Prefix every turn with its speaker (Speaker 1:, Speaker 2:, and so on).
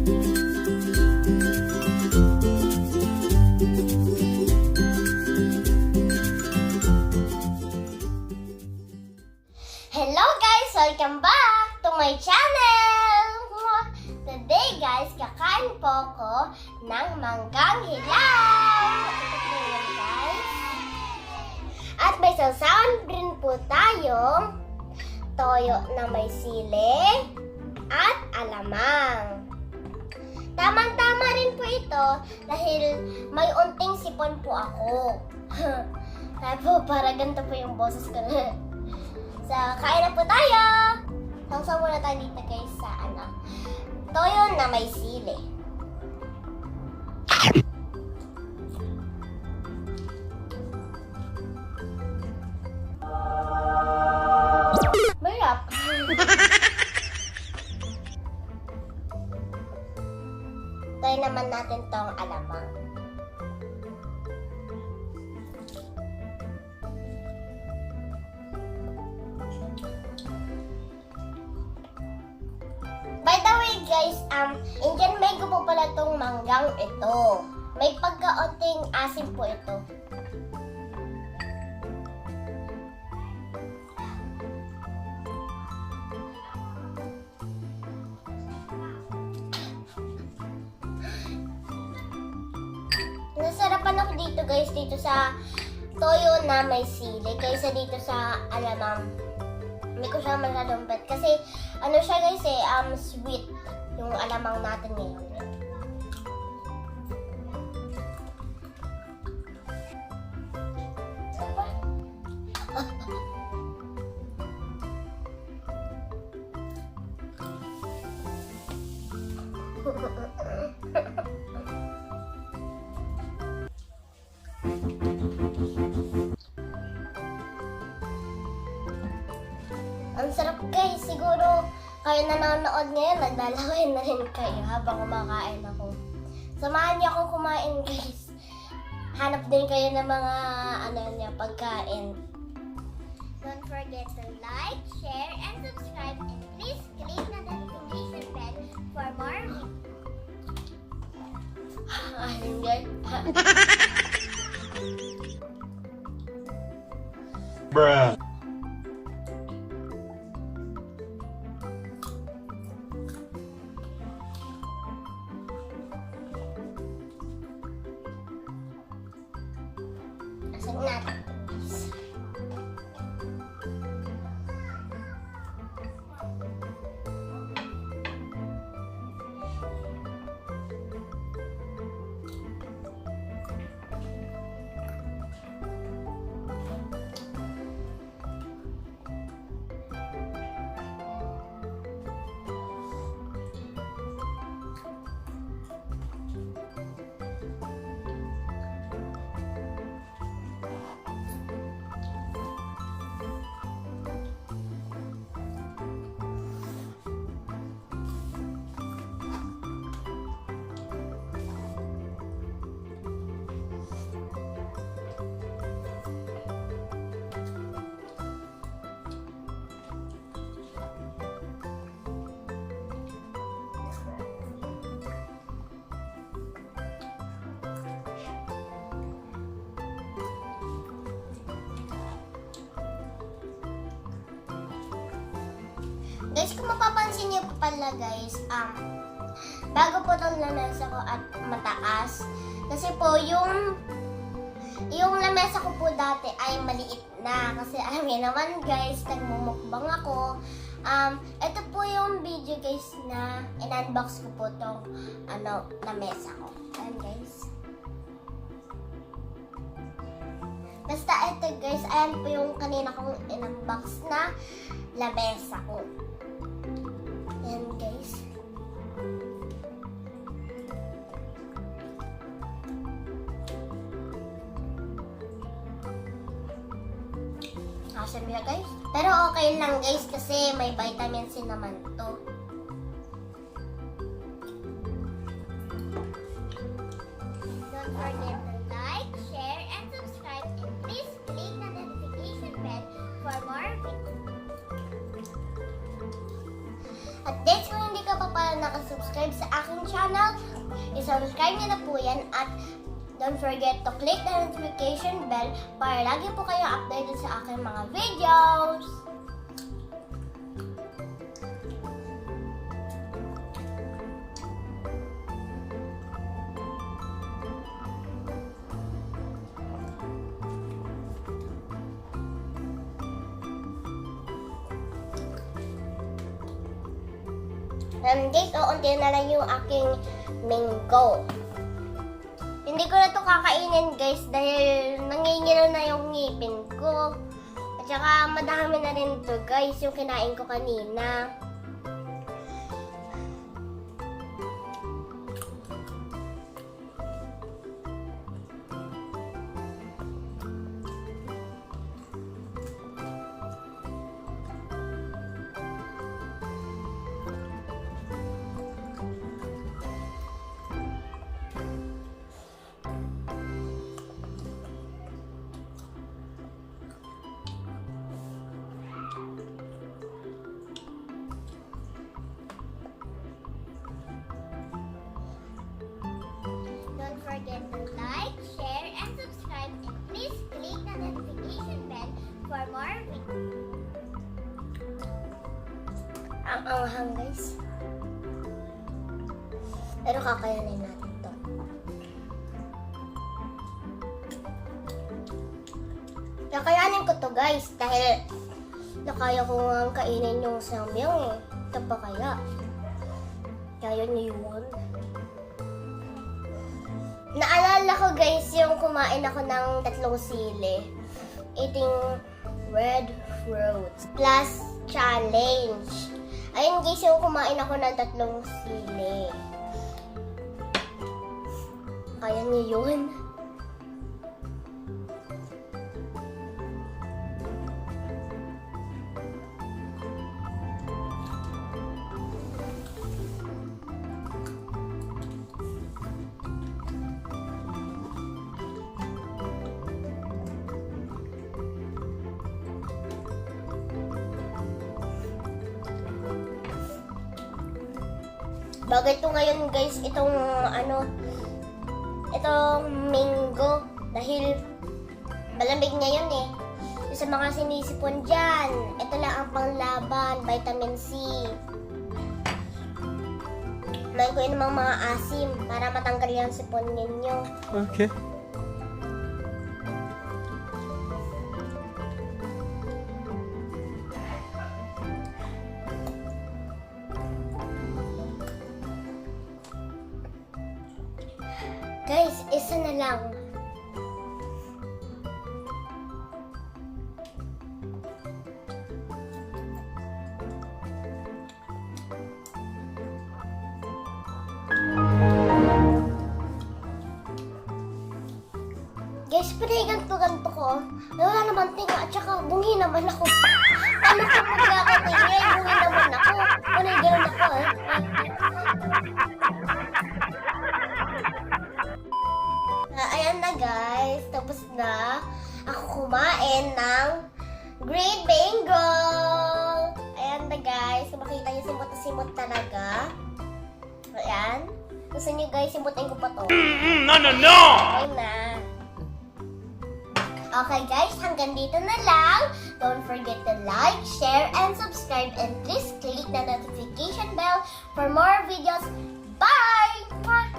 Speaker 1: Hello guys! Welcome back to my channel! Today guys, kakain po ako ng manggang hilaw! Guys. At may sasawan rin po tayong toyo na may sili at alamang. Tamang-tama rin po ito dahil may unting sipon po ako. Kaya po, para ganito po yung boses ko. So, kain na po tayo! Sangsaw muna tayo dito guys sa toyo na may sili. Mayap! Try naman natin tong alamang. By the way guys, Indian mango po pala tong manggang ito. May pagkaunting asim po ito. Nasarapan ako dito guys, dito sa toyo na may sili, kaysa dito sa alamang. Hindi ko siya masyadong bet. Kasi, ano siya guys sweet. Yung alamang natin ngayon. Ang sarap guys, siguro kayo nanonood ngayon, naglalaway na rin kayo habang kumakain ako. Samahan niyo akong kumain guys. Hanap din kayo ng mga pagkain. Don't forget to like, share, and subscribe, and please click the notification bell for more videos. Ayun guys.
Speaker 2: Bruh.
Speaker 1: Asan natin? Guys, kung mapapansin niyo po pala guys, bago po itong lamesa ko at mataas. Kasi po, yung lamesa ko po dati ay maliit na. Kasi alam niyo naman guys, nagmumukbang ako. Ito po yung video guys na in-unbox ko po itong lamesa ko. Ayan guys. Basta ito guys, ayan po yung kanina kong in-unbox na lamesa ko. Ayan guys. Awesome na guys. Pero okay lang guys kasi may vitamin C naman to. Don't forget to like, share, and subscribe, and please click the notification bell for more videos. At guys, kung hindi ka pa pala nakasubscribe sa aking channel, isubscribe niyo na po yan at don't forget to click the notification bell para lagi po kayo updated sa aking mga videos. Guys, unti na lang yung aking mango. Hindi ko na to kakainin guys dahil nangingilo na yung ngipin ko. At saka madami na rin to guys yung kinain ko kanina. Don't forget to like, share, and subscribe, and please click the notification bell for more videos. Ang anghang guys. Pero kakayanin natin to. Kakayanin ko to guys dahil nakaya ko nga kainin yung samyang eh. Ito pa kaya? Kaya niyo yun? Naalala ko guys yung kumain ako ng 3 sili. Eating red fruits plus challenge. Ayun guys yung kumain ako ng 3 sili. Kaya niyo yun? Bagay to ngayon guys, itong mango dahil malamig ngayon eh. Sa mga sinisipon dyan, ito lang ang panglaban, vitamin C. Kumain ko yun ng mga asim para matanggal yung sipon ninyo.
Speaker 2: Okay.
Speaker 1: Guys, isa na lang. Guys, pwede ganto-ganto ko. Wala naman tinga at saka bungi naman ako. Ano ko magkakatingin? Bungi naman ako. Ano yung gano'n ako eh? Ayan na guys, tapos na ako kumain ng Great Mango. Ayan na guys, makita niyo simot na simot talaga. Ayan. Gusto niyo guys, simutin ko pa to.
Speaker 2: No, no, no!
Speaker 1: Okay na. Okay guys, hanggang dito na lang. Don't forget to like, share, and subscribe. And please click the notification bell for more videos. Bye! Mwah!